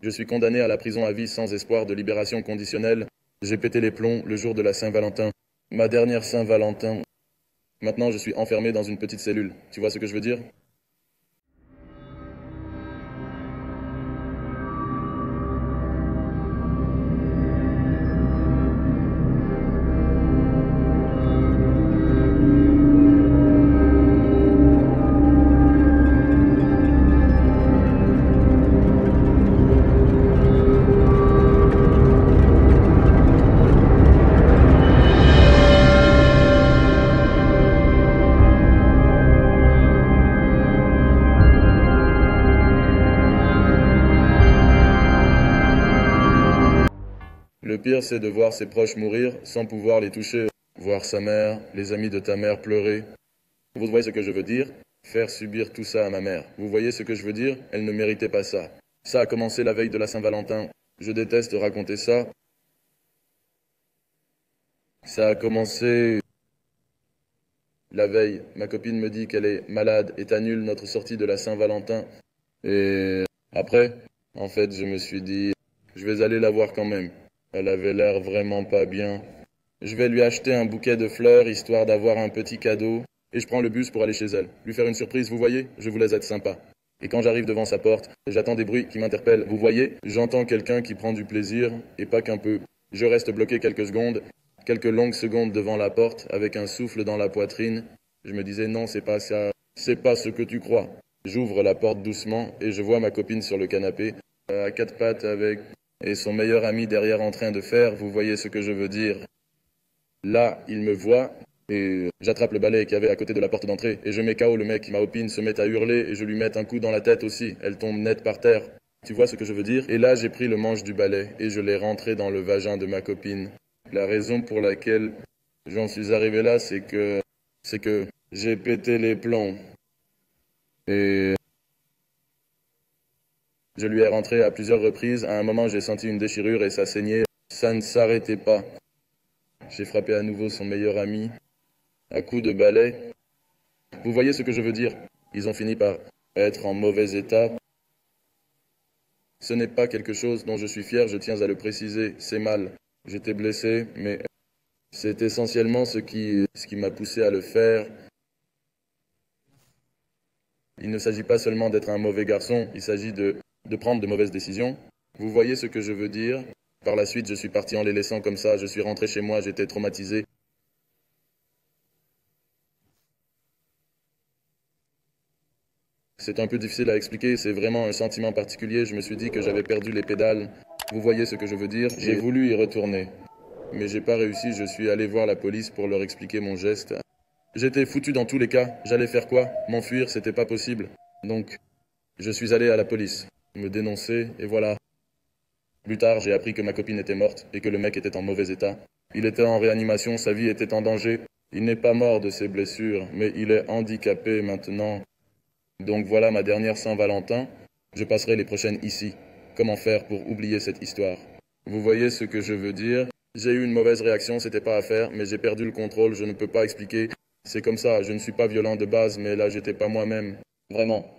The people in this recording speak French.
Je suis condamné à la prison à vie sans espoir de libération conditionnelle. J'ai pété les plombs le jour de la Saint-Valentin. Ma dernière Saint-Valentin. Maintenant, je suis enfermé dans une petite cellule. Tu vois ce que je veux dire? Le pire, c'est de voir ses proches mourir sans pouvoir les toucher. Voir sa mère, les amis de ta mère pleurer. Vous voyez ce que je veux dire? Faire subir tout ça à ma mère. Vous voyez ce que je veux dire? Elle ne méritait pas ça. Ça a commencé la veille de la Saint-Valentin. Je déteste raconter ça. Ça a commencé la veille. Ma copine me dit qu'elle est malade et annule notre sortie de la Saint-Valentin. Et après, en fait, je me suis dit, je vais aller la voir quand même. Elle avait l'air vraiment pas bien. Je vais lui acheter un bouquet de fleurs, histoire d'avoir un petit cadeau. Et je prends le bus pour aller chez elle. Lui faire une surprise, vous voyez? Je voulais être sympa. Et quand j'arrive devant sa porte, j'entends des bruits qui m'interpellent. Vous voyez? J'entends quelqu'un qui prend du plaisir, et pas qu'un peu. Je reste bloqué quelques secondes, quelques longues secondes devant la porte, avec un souffle dans la poitrine. Je me disais, non, c'est pas ça. C'est pas ce que tu crois. J'ouvre la porte doucement, et je vois ma copine sur le canapé, à quatre pattes avec... et son meilleur ami derrière en train de faire, vous voyez ce que je veux dire. Là, il me voit, et j'attrape le balai qu'il y avait à côté de la porte d'entrée, et je mets KO le mec. Ma copine se met à hurler, et je lui mets un coup dans la tête aussi. Elle tombe net par terre. Tu vois ce que je veux dire? Et là, j'ai pris le manche du balai, et je l'ai rentré dans le vagin de ma copine. La raison pour laquelle j'en suis arrivé là, c'est que j'ai pété les plombs. Et je lui ai rentré à plusieurs reprises. À un moment, j'ai senti une déchirure et ça saignait. Ça ne s'arrêtait pas. J'ai frappé à nouveau son meilleur ami, à coups de balai. Vous voyez ce que je veux dire? Ils ont fini par être en mauvais état. Ce n'est pas quelque chose dont je suis fier, je tiens à le préciser. C'est mal. J'étais blessé, mais c'est essentiellement ce qui m'a poussé à le faire. Il ne s'agit pas seulement d'être un mauvais garçon, il s'agit de prendre de mauvaises décisions. Vous voyez ce que je veux dire? Par la suite, je suis parti en les laissant comme ça, je suis rentré chez moi, j'étais traumatisé. C'est un peu difficile à expliquer, c'est vraiment un sentiment particulier, je me suis dit que j'avais perdu les pédales. Vous voyez ce que je veux dire? J'ai voulu y retourner. Mais j'ai pas réussi, je suis allé voir la police pour leur expliquer mon geste. J'étais foutu dans tous les cas, j'allais faire quoi? M'enfuir, c'était pas possible. Donc, je suis allé à la police, me dénoncer, et voilà. Plus tard, j'ai appris que ma copine était morte et que le mec était en mauvais état. Il était en réanimation, sa vie était en danger. Il n'est pas mort de ses blessures, mais il est handicapé maintenant. Donc voilà ma dernière Saint-Valentin. Je passerai les prochaines ici. Comment faire pour oublier cette histoire? Vous voyez ce que je veux dire? J'ai eu une mauvaise réaction, c'était pas à faire, mais j'ai perdu le contrôle, je ne peux pas expliquer. C'est comme ça, je ne suis pas violent de base, mais là j'étais pas moi-même. Vraiment.